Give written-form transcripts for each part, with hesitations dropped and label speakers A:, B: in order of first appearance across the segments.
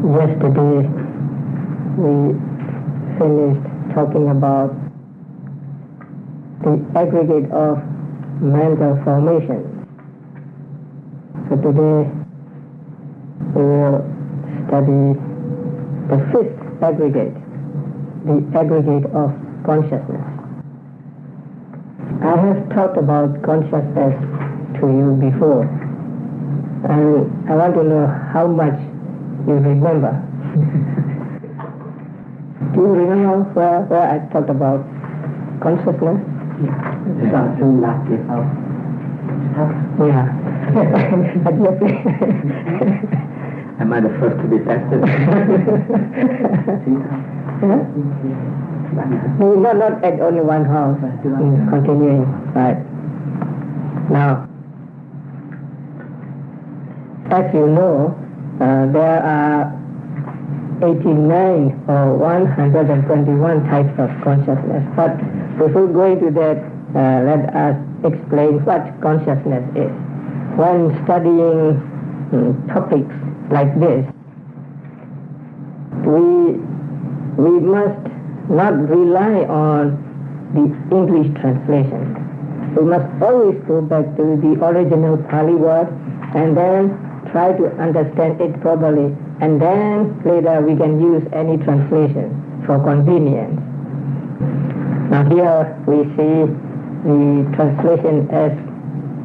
A: Yesterday we finished talking about the aggregate of mental formation. So today we will study the fifth aggregate, the aggregate of consciousness. I have talked about consciousness to you before, and I want to know how much you remember. Do you remember where I talked about consciousness?
B: Yeah. Am I the first to be tested?
A: No, not at only one house. Continuing, right. Now, as you know, there are 89 or 121 types of consciousness. But before going to that, let us explain what consciousness is. When studying topics like this, we must not rely on the English translation. We must always go back to the original Pali word and then try to understand it properly, and then later we can use any translation for convenience. Now here we see the translation as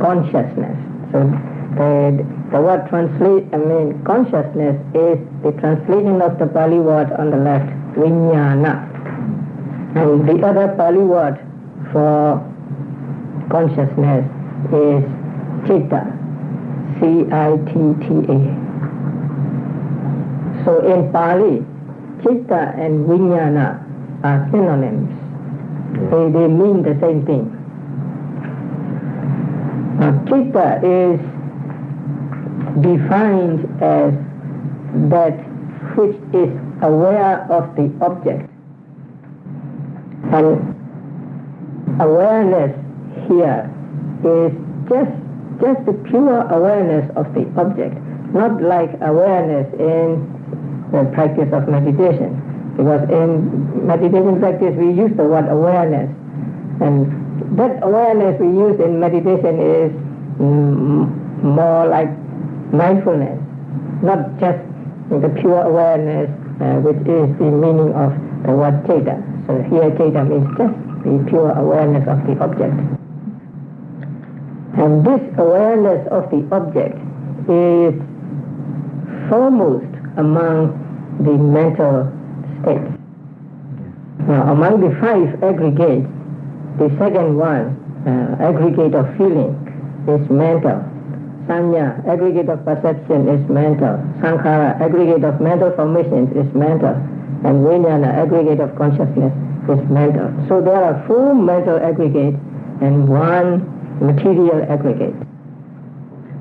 A: consciousness. So the word consciousness is the translation of the Pali word on the left, Vinnana. And the other Pali word for consciousness is Citta, C-I-T-T-A. So in Pali, Citta and Vinnana are synonyms. They mean the same thing. Citta is defined as that which is aware of the object. And awareness here is just the pure awareness of the object, not like awareness in the practice of meditation. Because in meditation practice we use the word awareness, and that awareness we use in meditation is more like mindfulness, not just the pure awareness, which is the meaning of the word citta. So here citta means just the pure awareness of the object. And this awareness of the object is foremost among the mental states. Now, among the five aggregates, the second one, aggregate of feeling, is mental. Sanya, aggregate of perception, is mental. Sankhara, aggregate of mental formations, is mental. And Vinnana, aggregate of consciousness, is mental. So there are four mental aggregates and one material aggregate.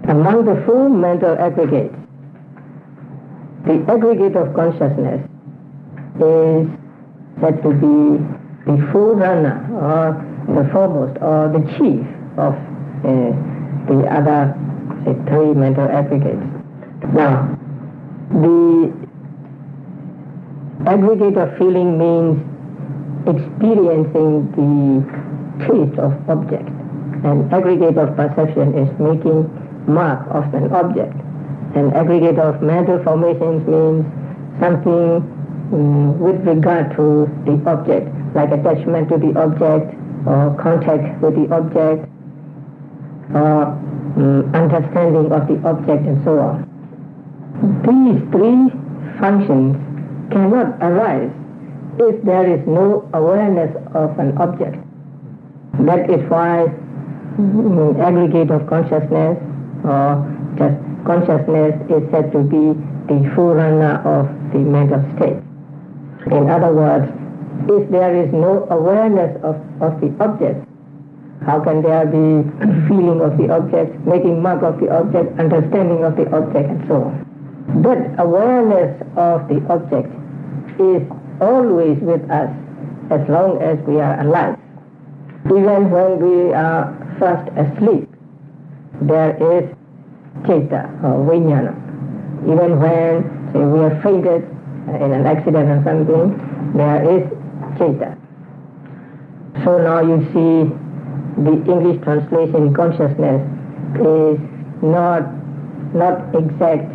A: Among the four mental aggregates, the aggregate of consciousness is said to be the forerunner, or the foremost, or the chief of the other, say, three mental aggregates. Now, the aggregate of feeling means experiencing the taste of object, and aggregate of perception is making mark of an object, and aggregate of mental formations means something with regard to the object, like attachment to the object, or contact with the object, or understanding of the object, and so on. These three functions cannot arise if there is no awareness of an object. That is why aggregate of consciousness, or just consciousness, is said to be the forerunner of the mental state. In other words, if there is no awareness of the object, how can there be feeling of the object, making mark of the object, understanding of the object, and so on? That awareness of the object is always with us as long as we are alive. Even when we are fast asleep, there is citta or vinnana. Even when say we have fainted in an accident or something, there is Cheta. So now you see the English translation consciousness is not exact.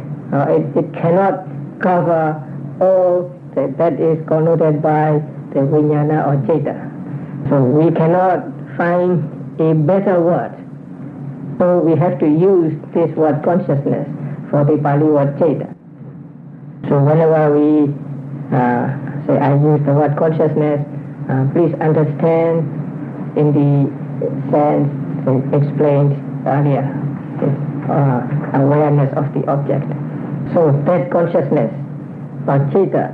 A: It cannot cover all that is connoted by the Vinnana or Cheta. So we cannot find a better word. So we have to use this word consciousness for the Pali word Cheta. So whenever we say I use the word consciousness, please understand in the sense explained earlier, awareness of the object. So that consciousness or Cheta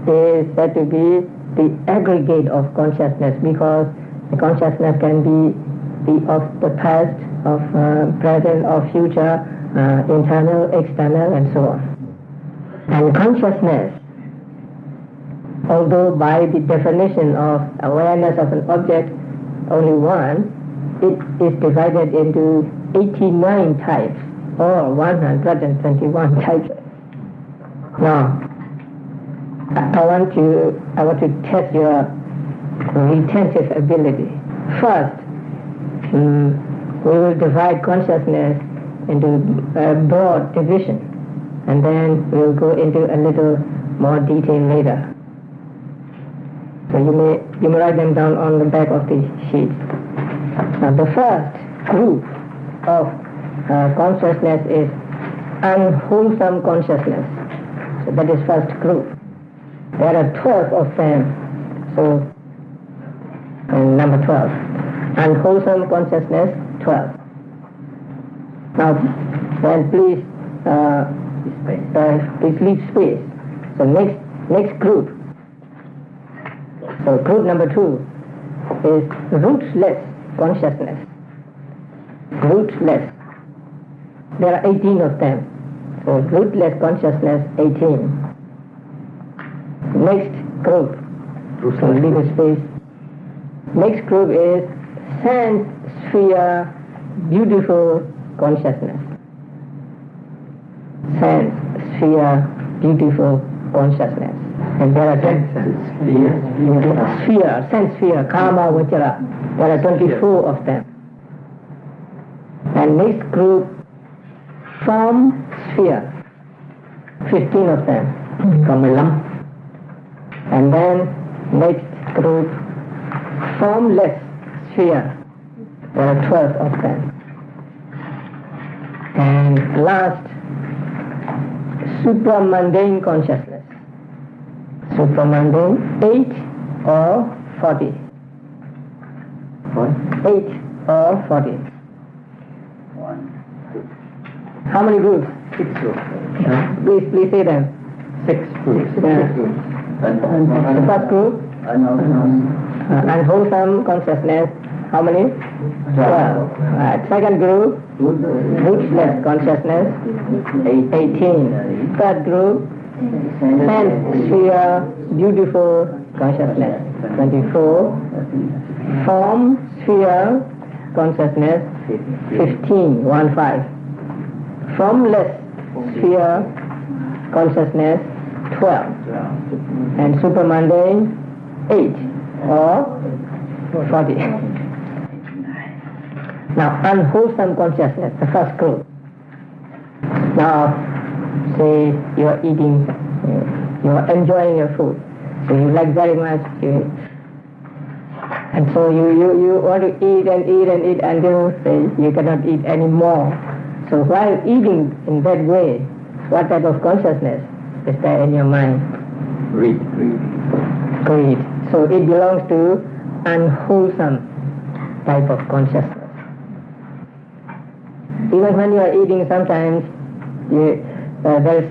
A: is said to be the aggregate of consciousness, because the consciousness can be of the past, of present, of future, internal, external, and so on. And consciousness, although by the definition of awareness of an object only one, it is divided into 89 types or 121 types. Now, I want to test your retentive ability. First, we will divide consciousness into a broad division, and then we'll go into a little more detail later. So you may write them down on the back of the sheet. Now the first group of consciousness is unwholesome consciousness. So that is first group. There are 12 of them. So number 12. Unwholesome consciousness, 12. Now then please leave space. So next group. So group number 2 is rootless consciousness. Rootless. There are 18 of them. So rootless consciousness, 18. Next group. So leave a space. Next group is sense sphere beautiful consciousness. Sense sphere beautiful consciousness. And there are sense sphere, karma, vajra. There are 24 of them. And next group, form sphere, 15 of them. And then next group, formless sphere, there are 12 of them. And last, supramundane consciousness. Supramundane, 8 or 40. 8 or 40. How many groups? 6 groups. Please say them. 6 groups. Yeah. The first group? Unwholesome consciousness. How many? 12. Right. Second group? Rootless consciousness. 18. Third group? Sense sphere beautiful consciousness. 24. Form sphere consciousness. 15. 1-5. Formless sphere consciousness, 12. And supermundane, 8 or 40. Now, unwholesome consciousness, the first group. Now, say you are eating, you are enjoying your food. So you like very much, and so you want to eat and eat and eat until say you cannot eat anymore. So while eating in that way, what type of consciousness is there in your mind? Greed. So it belongs to unwholesome type of consciousness. Even when you are eating, sometimes there's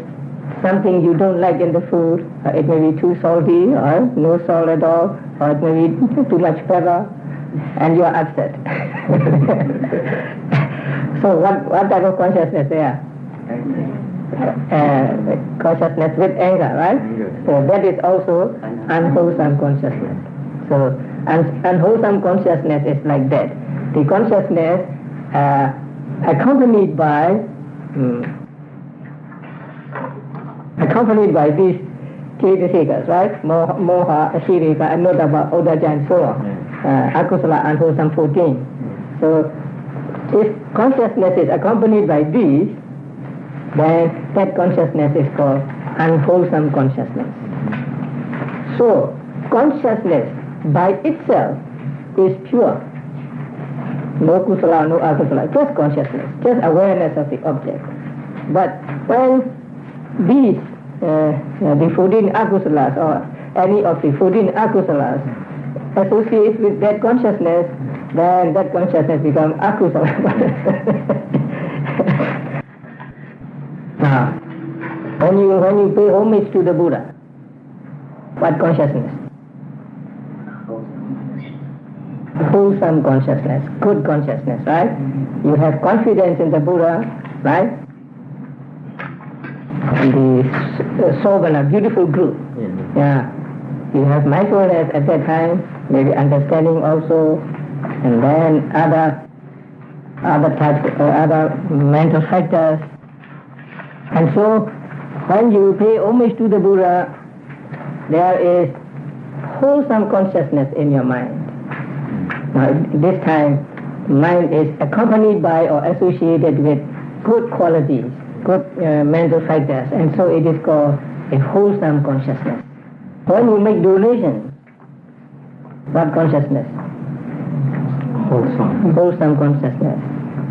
A: something you don't like in the food. It may be too salty or no salt at all, or it may be too much pepper, and you are upset. So what type of consciousness there? Consciousness with anger, right? So that is also unwholesome consciousness. So unwholesome consciousness is like that. The consciousness accompanied by accompanied by these Cetasikas, right? Moha, Ashirika, Anodava, Udaja, and so on. Akusala, unwholesome 14. So, if consciousness is accompanied by these, then that consciousness is called unwholesome consciousness. So, consciousness by itself is pure. No kusala, no akusala, just consciousness, just awareness of the object. But when these, the 14 akusalas or any of the 14 akusalas associate with that consciousness, then that consciousness becomes akusala. Now, when you pay homage to the Buddha, what consciousness? Wholesome consciousness, good consciousness, right? You have confidence in the Buddha, right? The Sobana, beautiful group. Yeah. You have mindfulness at that time, maybe understanding also, and then other types, other mental factors. And so, when you pay homage to the Buddha, there is wholesome consciousness in your mind. Now, this time, mind is accompanied by or associated with good qualities, good mental factors, and so it is called a wholesome consciousness. When you make donation, what consciousness? Wholesome consciousness.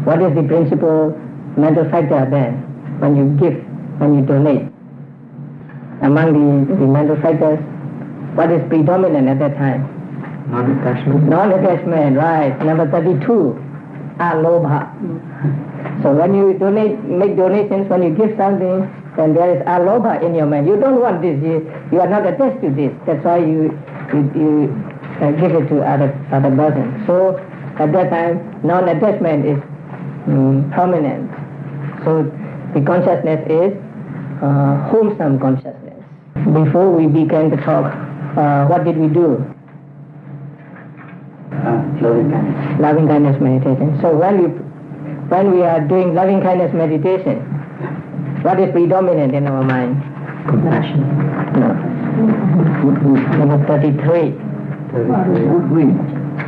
A: What is the principal mental factor then when you give, when you donate? Among the mental factors, what is predominant at that time? Non-attachment. Non-attachment, right. Number 32, alobha. So when you make donations, when you give something, then there is alobha in your mind. You don't want this. You are not attached to this. That's why you give it to other person. So at that time, non-attachment is prominent. So the consciousness is wholesome consciousness. Before we began to talk, what did we do? Loving kindness meditation. So when we are doing loving kindness meditation, what is predominant in our mind?
B: Compassion.
A: No. Number 33.
B: Goodwill.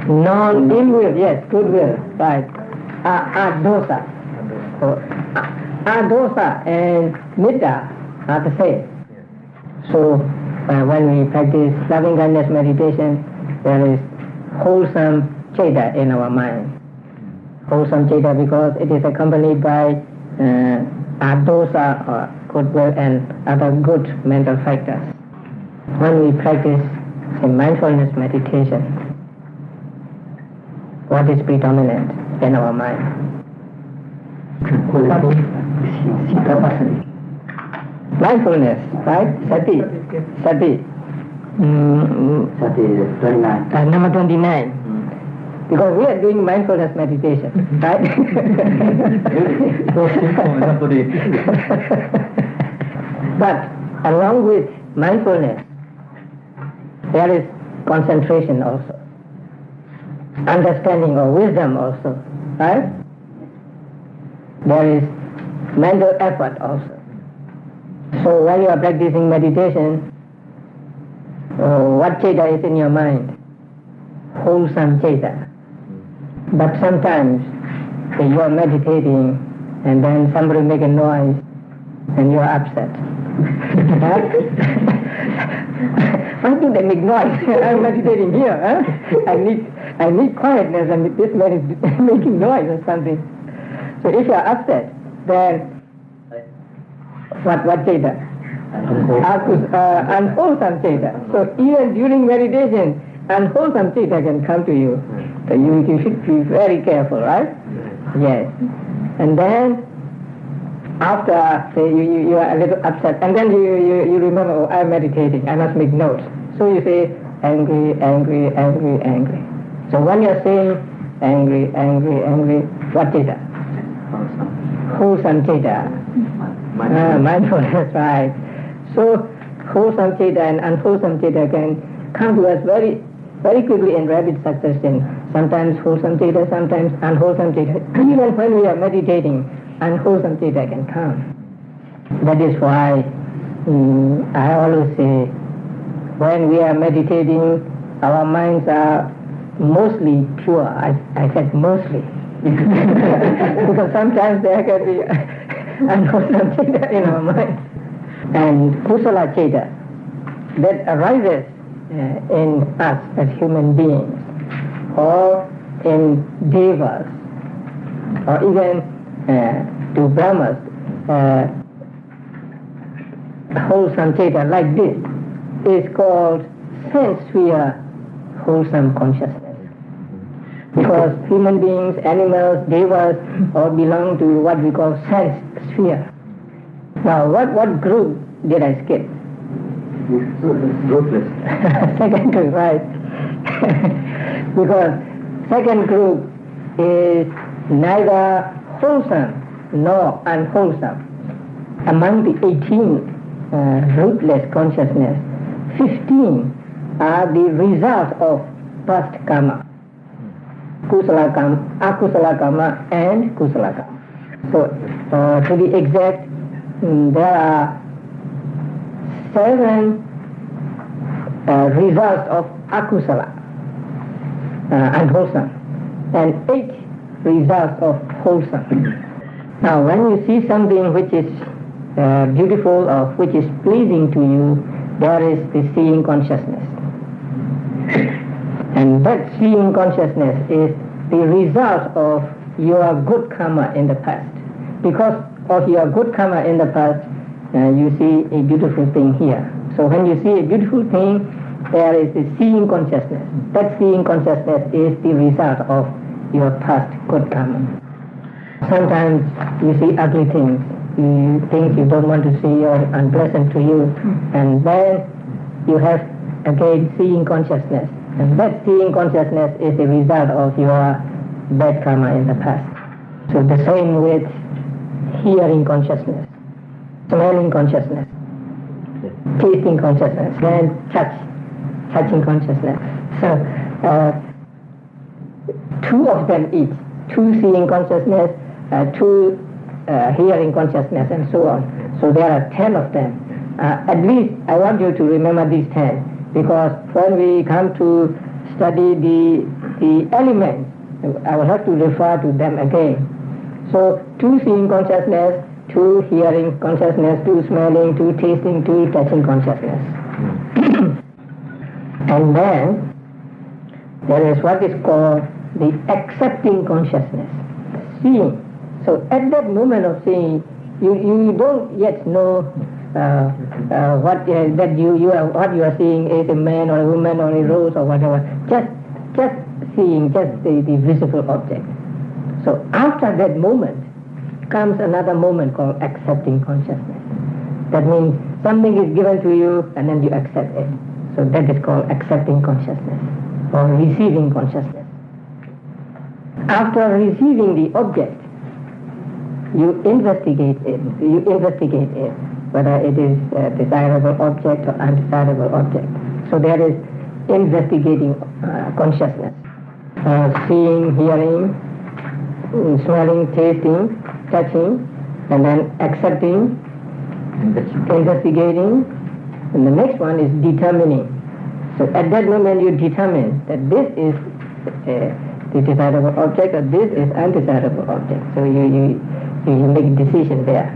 A: Non-ill-will, yes, goodwill, right. Adosa. So, adosa and metta are the same. So when we practice loving kindness meditation, there is wholesome ceta in our mind. Wholesome ceta because it is accompanied by adosa or goodwill and other good mental factors. When we practice mindfulness meditation, what is predominant in our mind? Mindfulness, right? Sati.
B: Sati is 29.
A: Number 29. Because we are doing mindfulness meditation, right? But along with mindfulness, there is concentration also, understanding or wisdom also, right? There is mental effort also. So when you are practicing meditation, what ceta is in your mind? Wholesome ceta. But sometimes you are meditating and then somebody make a noise and you are upset. Why do they make noise? I'm meditating here. Huh? I need quietness and this man is making noise or something. So if you are upset, then what ceta? Unwholesome ceta. So even during meditation, unwholesome ceta can come to you. So you should be very careful, right? Yes. And then after say you are a little upset, and then you remember, oh, I'm meditating, I must make notes. So you say angry, angry, angry, angry. So when you're saying angry, angry, angry, what ceta? Wholesome ceta. Mindfulness, right. So wholesome ceta and unwholesome ceta can come to us very, very quickly in rapid succession. Sometimes wholesome ceta, sometimes unwholesome ceta. Even when we are meditating, unwholesome ceta can come. That is why I always say, when we are meditating, our minds are mostly pure. I said mostly. Because sometimes there can be unwholesome chitta in our mind. And kusala chitta that arises in us as human beings, or in devas, or even to Brahmas, wholesome chitta like this is called sense sphere wholesome consciousness. Because human beings, animals, devas all belong to what we call sense sphere. Now what group did I skip?
B: Groupless.
A: Second group, right. Because second group is neither wholesome nor unwholesome. Among the 18 rootless consciousness, 15 are the result of past karma. Kusala karma, akusala karma, and kusala karma. So, to be exact, there are 7 results of akusala, unwholesome, and 8 results of wholesome. Now, when you see something which is beautiful or which is pleasing to you, there is the seeing consciousness. And that seeing consciousness is the result of your good karma in the past. Because of your good karma in the past, you see a beautiful thing here. So when you see a beautiful thing, there is a seeing consciousness. That seeing consciousness is the result of your past good karma. Sometimes you see ugly things, things you don't want to see or unpleasant to you, and then you have again seeing consciousness. And that seeing consciousness is a result of your bad karma in the past. So the same with hearing consciousness, smelling consciousness, tasting consciousness, then touching consciousness. So 2 of them each, 2 seeing consciousness, 2 hearing consciousness, and so on. So there are 10 of them. At least I want you to remember these 10. Because when we come to study the elements, I will have to refer to them again. So 2 seeing consciousness, 2 hearing consciousness, 2 smelling, 2 tasting, 2 touching consciousness. And then there is what is called the accepting consciousness, seeing. So at that moment of seeing, you don't yet know what you are seeing is a man or a woman or a rose or whatever. Just seeing just the visible object. So after that moment comes another moment called accepting consciousness. That means something is given to you and then you accept it. So that is called accepting consciousness or receiving consciousness. After receiving the object, you investigate it, whether it is a desirable object or undesirable object. So there is investigating consciousness, seeing, hearing, smelling, tasting, touching, and then accepting, investigating, and the next one is determining. So at that moment you determine that this is the desirable object or this is undesirable object. So you make a decision there.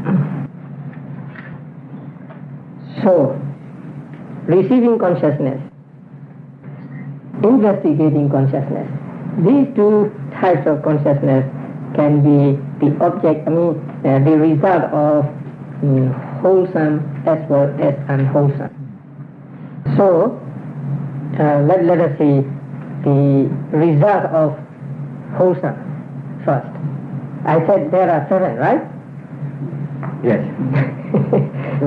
A: So, receiving consciousness, investigating consciousness, these 2 types of consciousness can be the object, the result of wholesome as well as unwholesome. So, let us see the result of wholesome first. I said there are 7, right?
B: Yes. 8.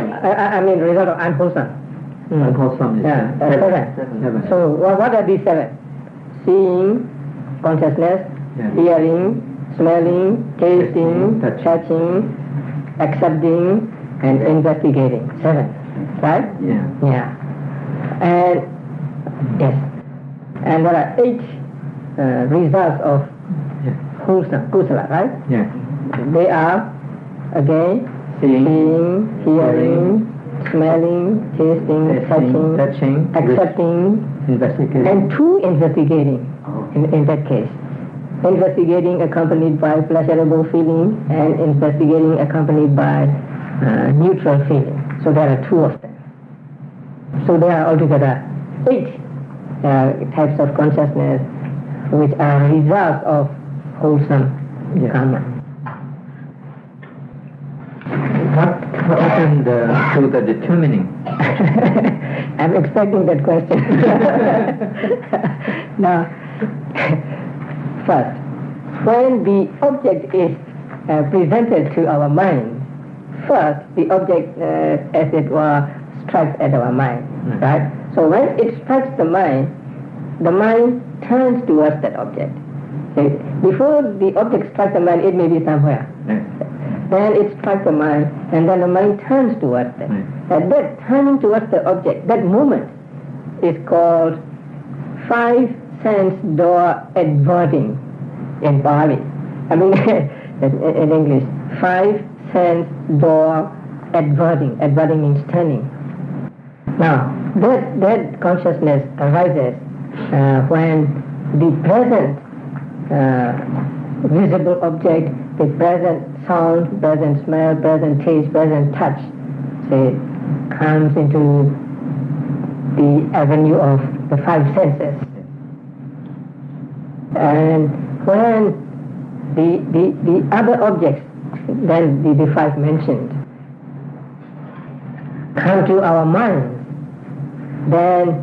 A: I mean result of unwholesome.
B: Unwholesome is
A: 7. So what are these 7? Seeing, consciousness, hearing, smelling, tasting, touching, accepting, and investigating. 7, right? Yeah. And yes. And there are 8 results of wholesome, kusala, right?
B: Yeah.
A: They are, again, seeing, hearing, smelling, tasting, touching, accepting,
B: investigating,
A: and two, investigating. In that case, investigating accompanied by pleasurable feeling and investigating accompanied by neutral feeling. So there are two of them. So there are altogether 8 types of consciousness which are results of wholesome karma.
B: What happened to the determining?
A: I'm expecting that question. Now, first, when the object is presented to our mind, first the object, as it were, strikes at our mind, right? So when it strikes the mind turns towards that object. So before the object strikes the mind, it may be somewhere. Then it strikes the mind, and then the mind turns towards it. And that turning towards the object, that moment, is called 5 sense door adverting in Pali. I mean, in English, 5 sense door adverting. Adverting means turning. Now, that consciousness arises when the present visible object, the present sound, present smell, present taste, present touch, say, comes into the avenue of the 5 senses. And when the other objects, then the 5 mentioned, come to our mind, then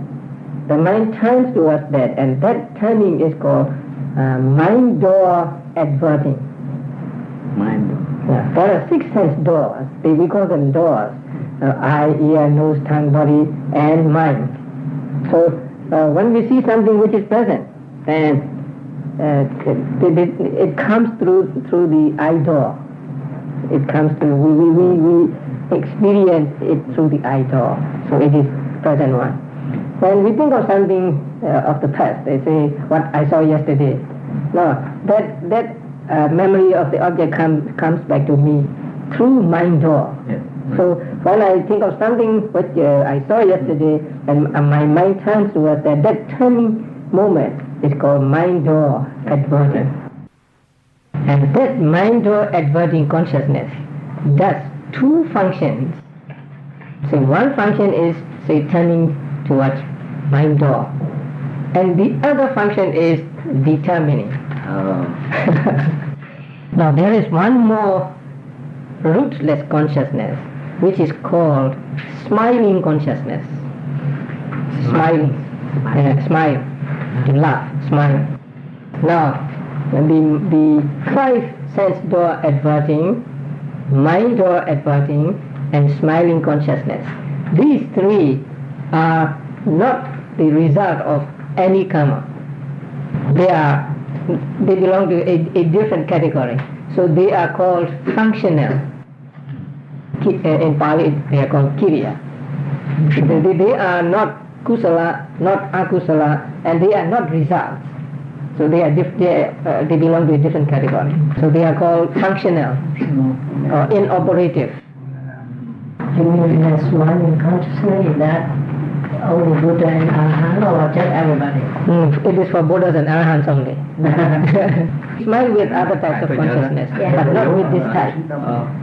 A: the mind turns towards that, and that turning is called mind door adverting.
B: Mind door.
A: Yeah. There are 6 sense doors. We call them doors. Eye, ear, nose, tongue, body, and mind. So when we see something which is present, then it comes through the eye door. It comes through, we experience it through the eye door. So it is present one. When we think of something of the past, they say, what I saw yesterday. No, that memory of the object comes back to me through mind door.
B: Yes.
A: So when I think of something which I saw yesterday, and my mind turns towards that turning moment is called mind door adverting. And that mind door adverting consciousness does 2 functions. So one function is, say, turning towards mind door, and the other function is determining. Now there is one more rootless consciousness which is called smiling consciousness. Smiling. Smile. To laugh. Smile. Now the 5 sense door adverting, mind door adverting, and smiling consciousness. These 3 are not the result of any karma. They belong to a different category. So they are called functional. In Pali they are called kiriya. They are not kusala, not akusala, and they are not results. So they belong to a different category. So they are called functional or inoperative.
C: You mean that smiling consciousness, is that only Buddha and Arahant or just everybody?
A: It is for Buddhas and Arahants only. Smile with other types of consciousness, but not with this type.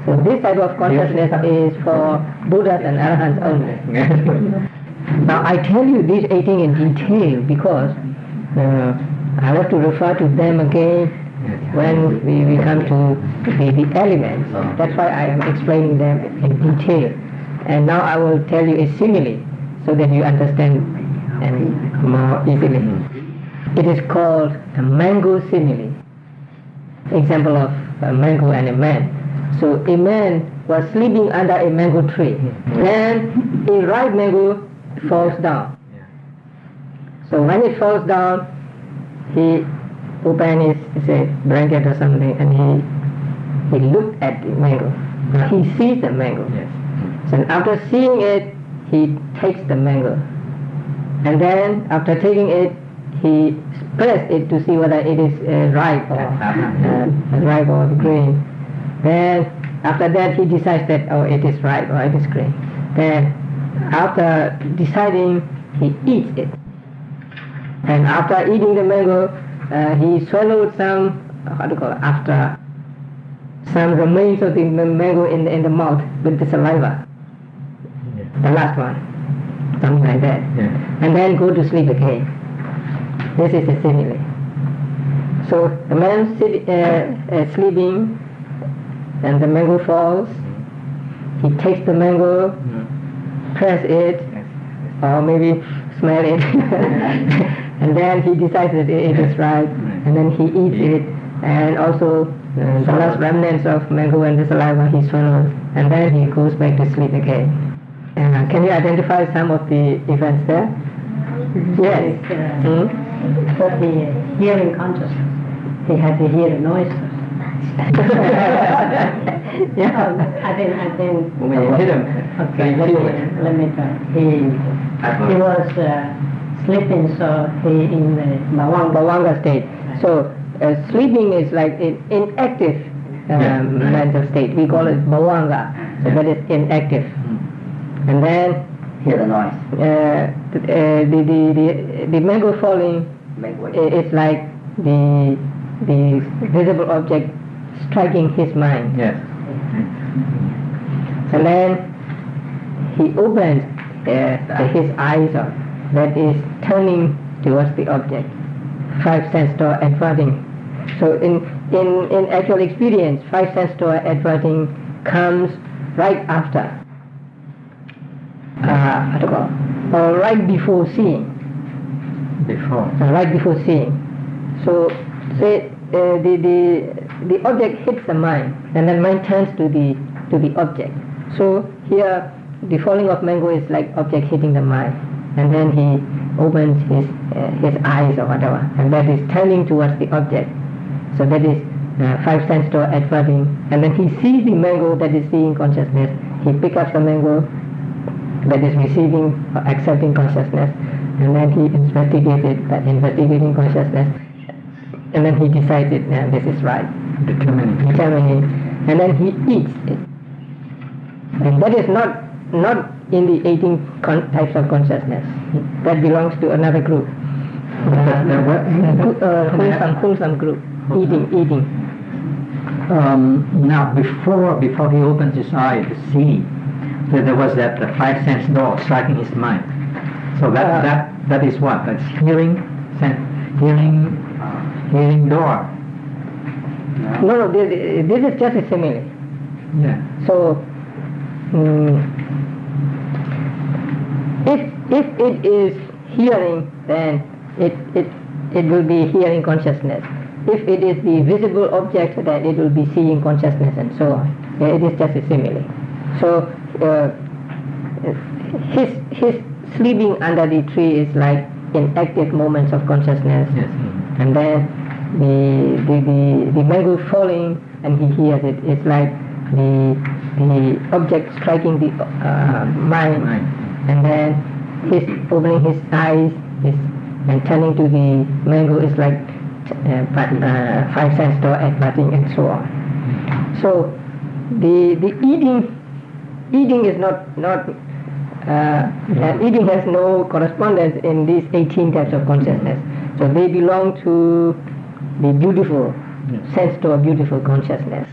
A: So this type of consciousness is for Buddhas and Arahants only. Now I tell you these 18 in detail because I want to refer to them again when we come to the elements. That's why I am explaining them in detail. And now I will tell you a simile so that you understand and more easily. It is called a mango simile. Example of a mango and a man. So a man was sleeping under a mango tree. Then a ripe mango falls down. So when it falls down, he opened his blanket or something, and he looked at the mango. He sees the mango. So after seeing it, he takes the mango. And then after taking it, he pressed it to see whether it is ripe or green. Then After that, he decides that, oh, it is right or it is great. Then, after deciding, he eats it. And after eating the mango, he swallowed some, after some remains of the mango in the mouth with the saliva. The last one, something like that. And then go to sleep again. This is a simile. So the man sleeping, and the mango falls. He takes the mango, press it, or maybe smell it, and then he decides that it is right, and then he eats it, and also the last remnants of mango and the saliva he swallows, and then he goes back to sleep again. Can you identify some of the events there? Yes.
C: For the hearing consciousness, he had to hear the noise first.
A: Yeah.
C: I think.
B: When you hit him,
C: Okay,
B: you feel it.
C: let me try. He was sleeping, so he in the
A: Bhavanga state. So sleeping is like an inactive mental state. We call it bhavanga. So that is inactive. And then
B: Hear the noise.
A: The mango falling is like the visible object striking his mind.
B: Yes.
A: And then he opens his eyes up, that is turning towards the object. 5 sense door adverting. So in actual experience, 5 sense door adverting comes right after, or right before seeing. Right before seeing. So say the object hits the mind, and then mind turns to the object. So here the falling of mango is like object hitting the mind, and then he opens his eyes or whatever, and that is turning towards the object. So that is 5 sense door adverting, and then he sees the mango, that is seeing consciousness. He picks up the mango, that is receiving or accepting consciousness, and then he investigates it, that investigating consciousness, and then he decides it, this is right. Determining, and then he eats it. And that is not in the 18 types of consciousness. That belongs to another group. Wholesome group. Eating.
B: Now, before he opens his eye to see, so there was that 5 sense door striking his mind. So that is what? That's hearing door.
A: No, this is just a simile.
B: Yeah.
A: So, if it is hearing, then it will be hearing consciousness. If it is the visible object, then it will be seeing consciousness, and so on. Yeah, it is just a simile. So, his sleeping under the tree is like inactive moments of consciousness.
B: Yes.
A: And then the mango falling, and he hears it. It's like the object striking the mind, and then his opening his eyes and turning to the mango is like 5 sense door adverting, and so on. So the eating is not eating has no correspondence in these 18 types of consciousness. So they belong to the beautiful sense door, beautiful consciousness.